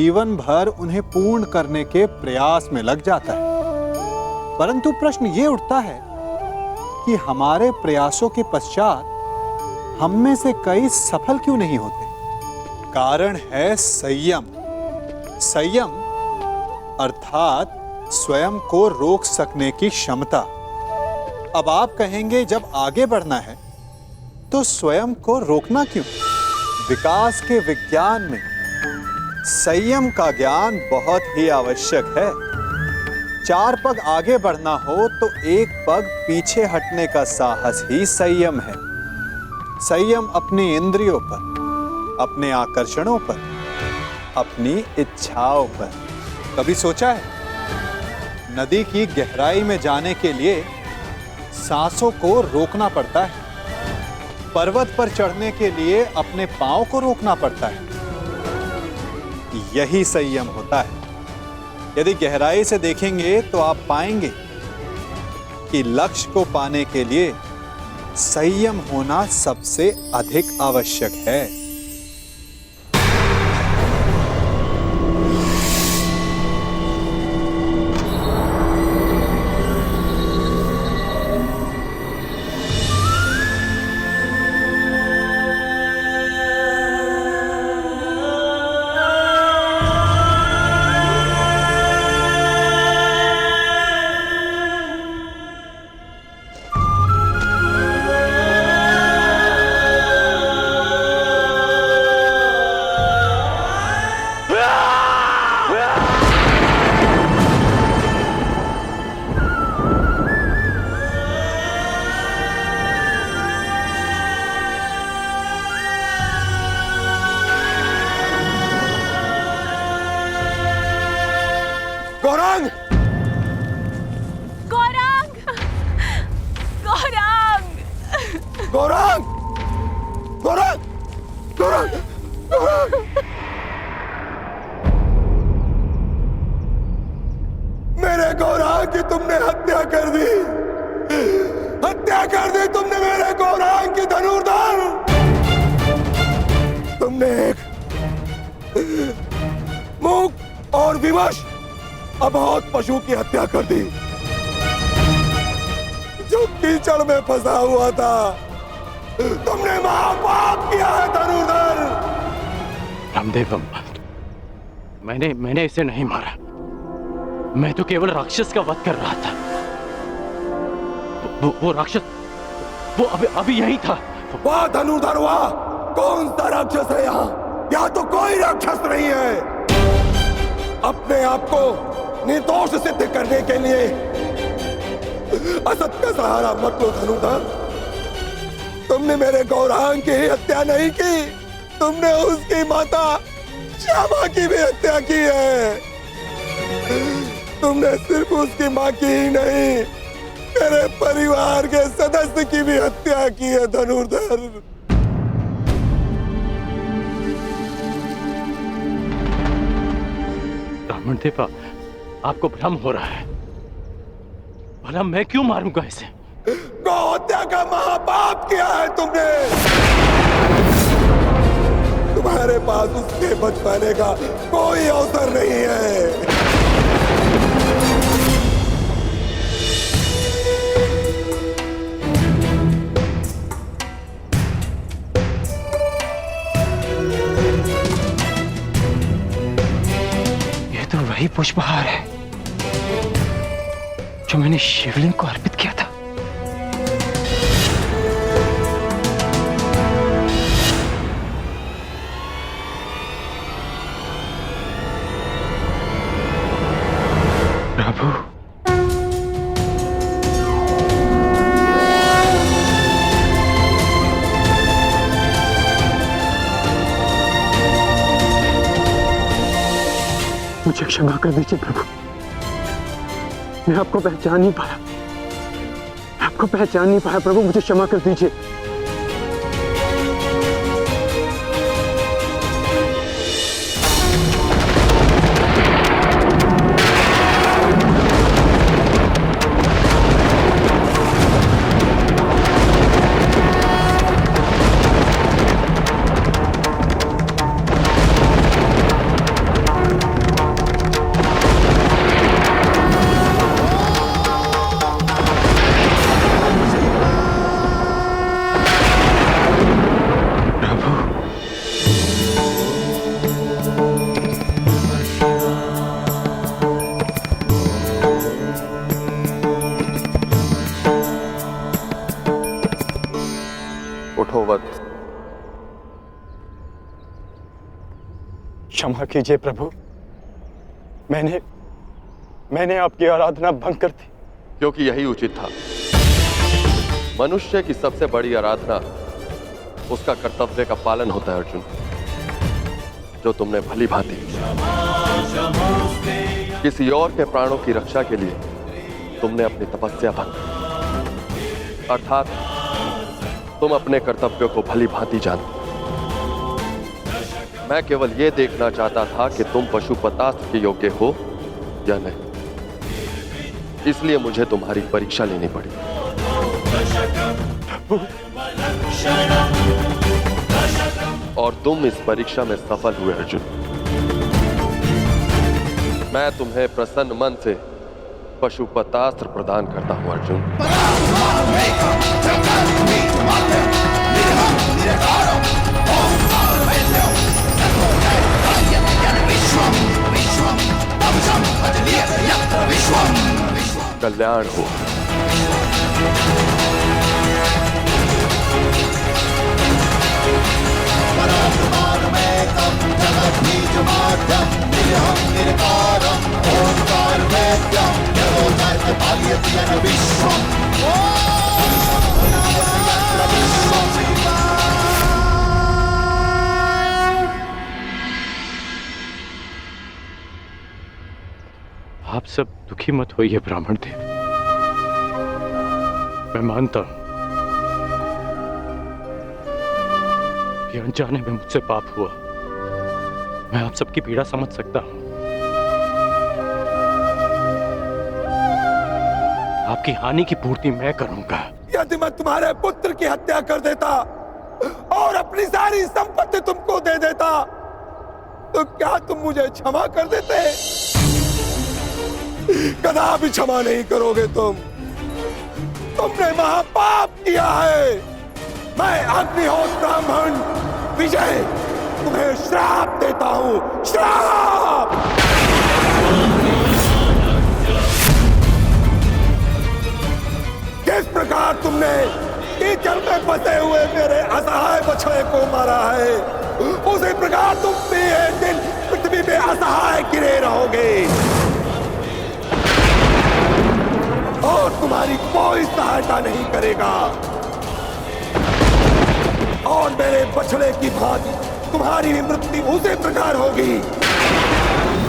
जीवन भर उन्हें पूर्ण करने के प्रयास में लग जाता है। परंतु प्रश्न ये उठता है कि हमारे प्रयासों के पश्चात हम में से कई सफल क्यों नहीं होते? कारण है संयम। संयम अर्थात स्वयं को रोक सकने की क्षमता। अब आप कहेंगे, जब आगे बढ़ना है तो स्वयं को रोकना क्यों? विकास के विज्ञान में संयम का ज्ञान बहुत ही आवश्यक है। 4 पग आगे बढ़ना हो तो 1 पग पीछे हटने का साहस ही संयम है। संयम अपनी इंद्रियों पर, अपने आकर्षणों पर, अपनी इच्छाओं पर। कभी सोचा है, नदी की गहराई में जाने के लिए सांसों को रोकना पड़ता है। पर्वत पर चढ़ने के लिए अपने पांव को रोकना पड़ता है। यही संयम होता है। यदि गहराई से देखेंगे तो आप पाएंगे कि लक्ष्य को पाने के लिए संयम होना सबसे अधिक आवश्यक है। गौरांग! गौरांग! गौरांग! गौरांग! गौरांग! गौरांग! गौरांग! मेरे गौरांग की तुमने हत्या कर दी। हत्या कर दी तुमने मेरे गौरांग की धनुर्धर। तुमने एक मूक और विवश अबोध पशु की हत्या कर दी, जो कीचड़ में फंसा हुआ था। तुमने महापाप किया है धनुर्धर। रामदेव, मैंने इसे नहीं मारा। मैं तो केवल राक्षस का वध कर रहा था। वो राक्षस वो अभी यही था। वाह धनुर्धर वाह! कौन सा राक्षस है यहाँ तो कोई राक्षस नहीं है। अपने आप को निर्दोष सिद्ध करने के लिए असत का सहारा मत लो धनुर्धर। तुमने मेरे गौरांग की हत्या नहीं की, तुमने उसकी माता श्यामा की भी हत्या की है। तुमने सिर्फ उसकी मां की ही नहीं, मेरे परिवार के सदस्य की भी हत्या की है धनुर्धर। ब्राह्मण देवा, आपको भ्रम हो रहा है। भला मैं क्यों मारूंगा इसे? गौ हत्या का महापाप किया है तुमने। तुम्हारे पास उसके बच पाने का कोई अवसर नहीं है। ये तो वही पुष्पहार है जो मैंने शिवलिंग को अर्पित किया था। प्रभु, मुझे क्षमा कर दीजिए प्रभु। मैं आपको पहचान नहीं पाया। आपको पहचान नहीं पाया प्रभु, मुझे क्षमा कर दीजिए। क्षमा कीजिए प्रभु, मैंने आपकी आराधना भंग कर दी। क्योंकि यही उचित था। मनुष्य की सबसे बड़ी आराधना उसका कर्तव्य का पालन होता है अर्जुन, जो तुमने भली भांति किसी और के प्राणों की रक्षा के लिए तुमने अपनी तपस्या भंग की। अर्थात तुम अपने कर्तव्यों को भली भांति जानते। मैं केवल यह देखना चाहता था कि तुम पशुपतास्त्र के योग्य हो या नहीं, इसलिए मुझे तुम्हारी परीक्षा लेनी पड़ी। और तुम इस परीक्षा में सफल हुए अर्जुन। मैं तुम्हें प्रसन्न मन से पशुपतास्त्र प्रदान करता हूं अर्जुन। कल्याण हो। आप सब दुखी मत होइए ब्राह्मण देव। मैं मानता हूं कि अनजाने में मुझसे पाप हुआ। मैं आप सबकी पीड़ा समझ सकता हूं। आपकी हानि की पूर्ति मैं करूंगा। यदि मैं तुम्हारे पुत्र की हत्या कर देता और अपनी सारी संपत्ति तुमको दे देता, तो क्या तुम मुझे क्षमा कर देते? कदापि क्षमा नहीं करोगे तुम। तुमने महापाप किया है। मैं अग्निहोत्र ब्राह्मण विजय तुम्हें श्राप देता हूं। श्राप! किस प्रकार तुमने कीचड़ में फंसे हुए मेरे असहाय बछड़े को मारा है, उसी प्रकार तुम भी एक दिन पृथ्वी में असहाय गिरे रहोगे और तुम्हारी कोई सहायता नहीं करेगा। और मेरे बछड़े की भांति तुम्हारी भी मृत्यु उसी प्रकार होगी।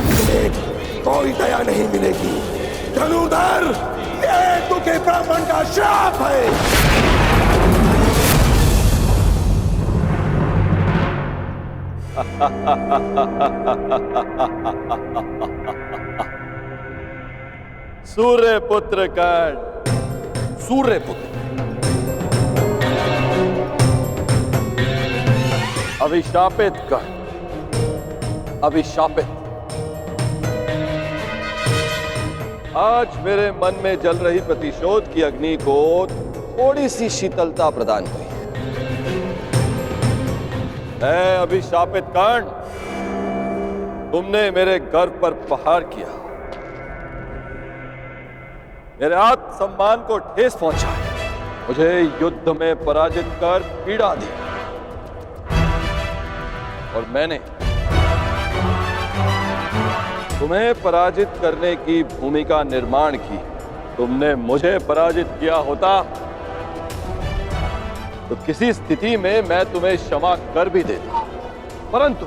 तुम्हें कोई दया नहीं मिलेगी। धनुर्धर, ये दुखी ब्राह्मण का श्राप है। सूर्य पुत्र कर्ण, सूर्य पुत्र, अभिशापित कर्ण, अभिशापित। आज मेरे मन में जल रही प्रतिशोध की अग्नि को थोड़ी सी शीतलता प्रदान हुई। मैं अभिशापित कर्ण, तुमने मेरे गर्व पर प्रहार किया, मेरे आत्मसम्मान को ठेस पहुंचाई, मुझे युद्ध में पराजित कर पीड़ा दी। और मैंने तुम्हें पराजित करने की भूमिका निर्माण की। तुमने मुझे पराजित किया होता तो किसी स्थिति में मैं तुम्हें क्षमा कर भी देता, परंतु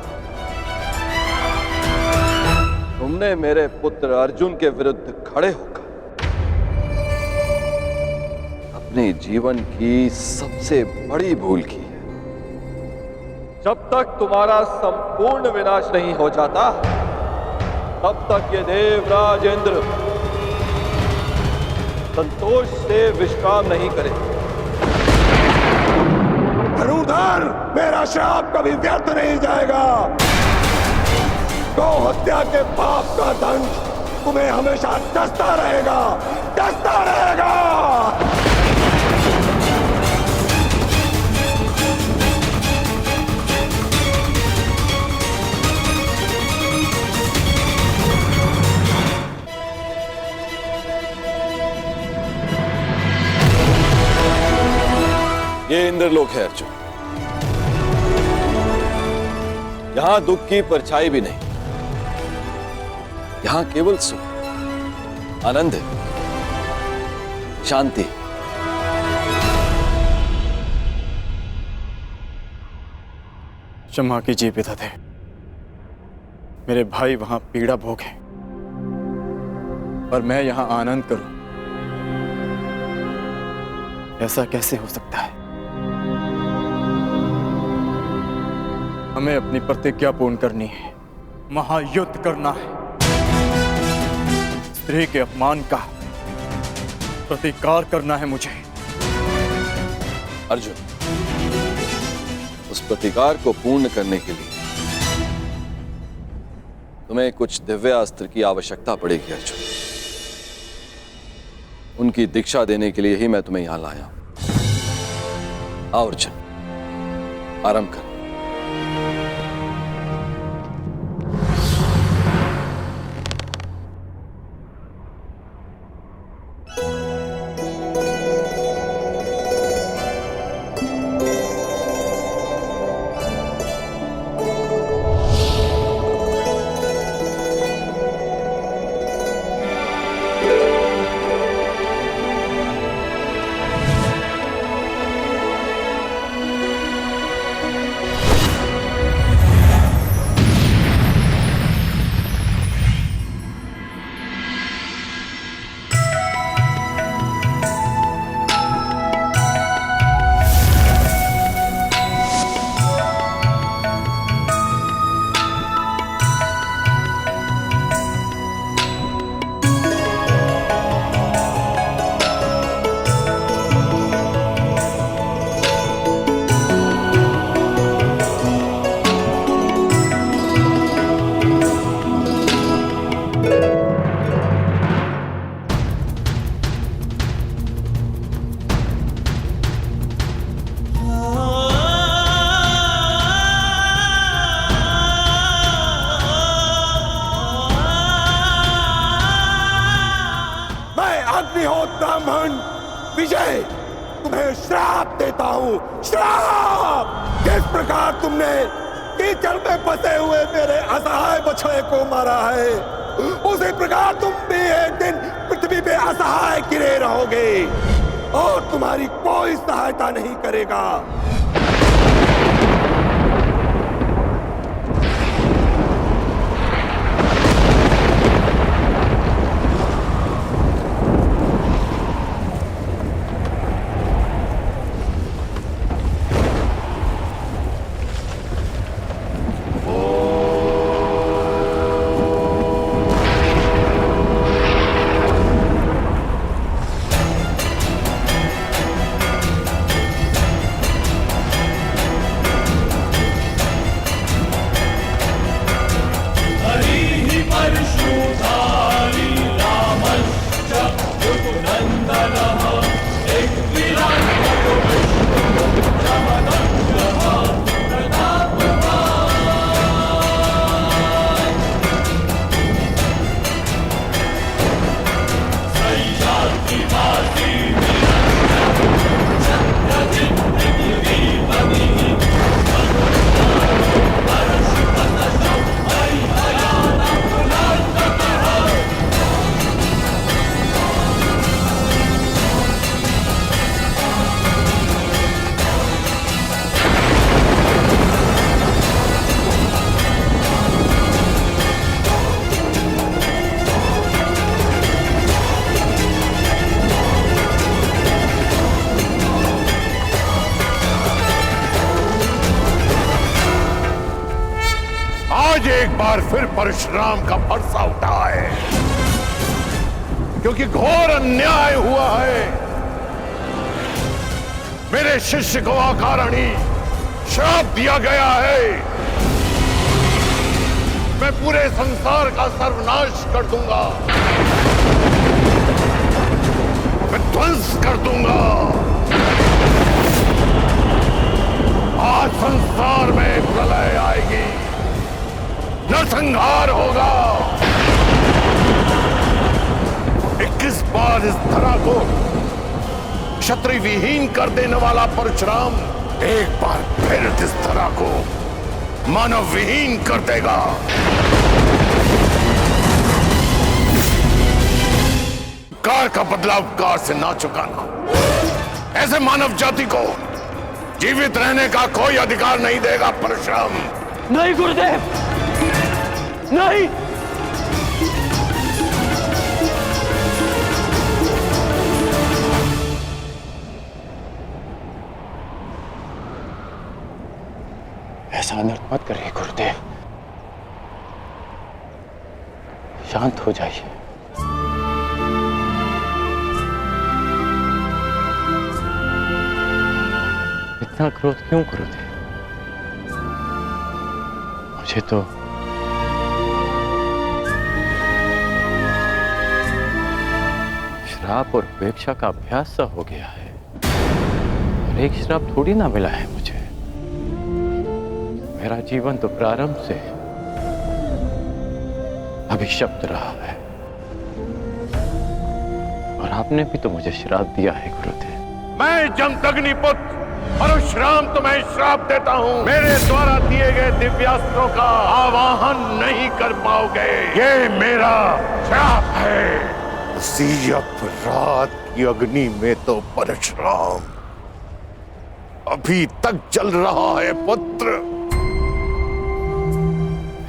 तुमने मेरे पुत्र अर्जुन के विरुद्ध खड़े होकर अपने जीवन की सबसे बड़ी भूल की है। जब तक तुम्हारा संपूर्ण विनाश नहीं हो जाता, तब तक ये देवराज इंद्र संतोष से विश्राम नहीं करे। धनुर्धर, मेरा श्राप कभी व्यर्थ नहीं जाएगा। गौ हत्या के पाप का दंड तुम्हें हमेशा डसता रहेगा, डसता रहेगा। ये इंद्रलोक है अर्जुन। यहां दुख की परछाई भी नहीं। यहां केवल सुख, आनंद है, शांति। क्षमा कीजिए पितादेव, मेरे भाई वहां पीड़ा भोगे और मैं यहां आनंद करूं, ऐसा कैसे हो सकता है? हमें अपनी प्रतिज्ञा पूर्ण करनी है, महायुद्ध करना है, स्त्री के अपमान का प्रतिकार करना है मुझे। अर्जुन, उस प्रतिकार को पूर्ण करने के लिए तुम्हें कुछ दिव्य अस्त्र की आवश्यकता पड़ेगी अर्जुन। उनकी दीक्षा देने के लिए ही मैं तुम्हें यहां लाया हूं। आओ अर्जुन, आरंभ कर। ब्राह्मण विजय, तुम्हें श्राप देता हूं, श्राप। जिस प्रकार तुमने कीचड़ में फंसे हुए मेरे असहाय बछड़े को मारा है, उसी प्रकार तुम भी एक दिन पृथ्वी पे असहाय गिरे रहोगे और तुम्हारी कोई सहायता नहीं करेगा। आज एक बार फिर परशुराम का परसा उठा है, क्योंकि घोर अन्याय हुआ है। मेरे शिष्य को अकारणी श्राप दिया गया है। मैं पूरे संसार का सर्वनाश कर दूंगा, मैं ध्वंस कर दूंगा। आज संसार में प्रलय आएगी, नरसंहार होगा। 21 बार इस धरा को क्षत्रिय विहीन कर देने वाला परशुराम एक बार फिर इस धरा को मानव विहीन कर देगा। उपकार का बदला उपकार से ना चुकाना ऐसे मानव जाति को जीवित रहने का कोई अधिकार नहीं देगा परशुराम। नहीं गुरुदेव, नहीं। ऐसा अनर्थ मत करिए गुरुदेव, शांत हो जाइए। इतना क्रोध क्यों गुरुदेव? मुझे तो श्राप और उपेक्षा का अभ्यास सा हो गया है, और एक श्राप थोड़ी ना मिला है मुझे। मेरा जीवन तो प्रारंभ से अभिशप्त रहा है, और आपने भी तो मुझे श्राप दिया है गुरुदेव। मैं जमदग्नि पुत्र परशुराम तुम्हें श्राप देता हूँ। मेरे द्वारा दिए गए दिव्यास्त्रों का आवाहन नहीं कर पाओगे, ये मेरा श्राप है। उसी अपराध की अग्नि में तो परशुराम अभी तक जल रहा है पुत्र।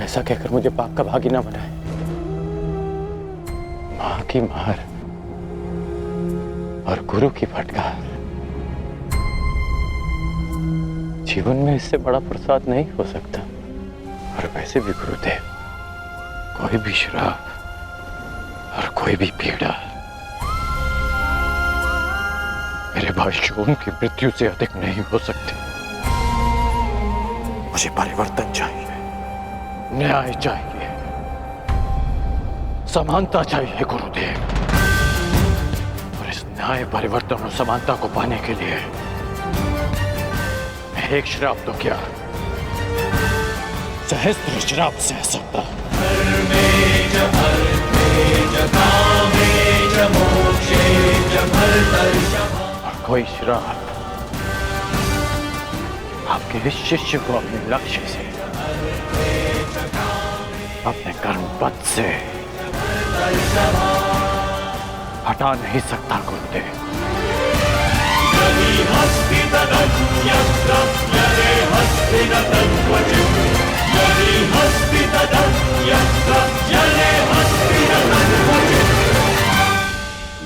ऐसा कहकर मुझे पाप का भागी ना बनाए। मां की मार और गुरु की फटकार, जीवन में इससे बड़ा प्रसाद नहीं हो सकता। और वैसे भी गुरुदेव, कोई भी श्राप और कोई भी पीड़ा मेरे भाई शोम की मृत्यु से अधिक नहीं हो सकती। मुझे परिवर्तन चाहिए, न्याय चाहिए, समानता चाहिए गुरुदेव। और इस न्याय, परिवर्तन और समानता को पाने के लिए मैं एक श्राप तो क्या, सहस्त्र श्राप सह सकता। और कोई श्राप आपके इस शिष्य को अपने लक्ष्य से, अपने कर्म पथ से हटा नहीं सकता गुरुदेव।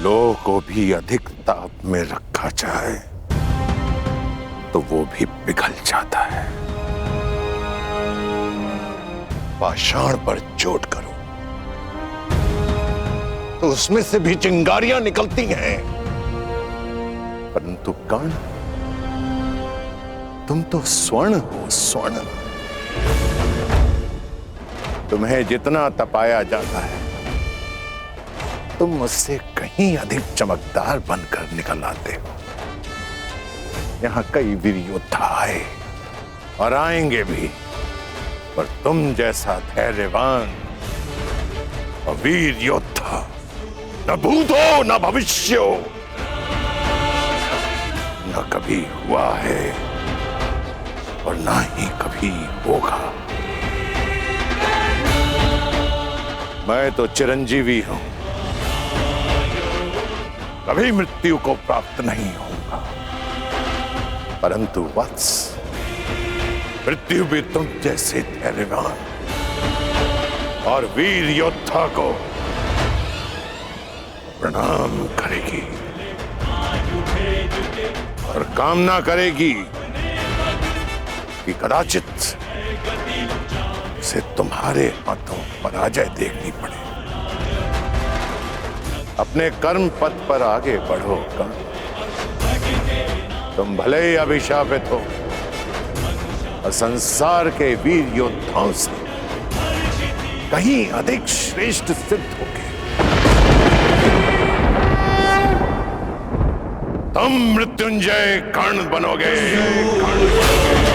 लोह को भी अधिक ताप में रखा जाए तो वो भी पिघल जाता है। पाषाण पर चोट करो तो उसमें से भी चिंगारियां निकलती हैं, परंतु कर्ण, तुम तो स्वर्ण हो, स्वर्ण। तुम्हें जितना तपाया जाता है तुम मुझसे कहीं अधिक चमकदार बनकर निकल आते हो। यहां कई वीर योद्धा आए और आएंगे भी, पर तुम जैसा धैर्यवान और वीर योद्धा न भूत हो न भविष्य हो, न कभी हुआ है और ना ही कभी होगा। मैं तो चिरंजीवी हूं, कभी मृत्यु को प्राप्त नहीं होगा, परंतु वत्स, मृत्यु भी तुम जैसे धैर्यवान और वीर योद्धा को प्रणाम करेगी और कामना करेगी कि कदाचित उसे तुम्हारे हाथों पराजय देखनी पड़े। अपने कर्म पथ पर आगे बढ़ो कर्ण। तुम भले ही अभिशापित हो और संसार के वीर योद्धाओं से कहीं अधिक श्रेष्ठ सिद्ध होगे। तुम मृत्युंजय कर्ण बनोगे, कर्ण बनोगे।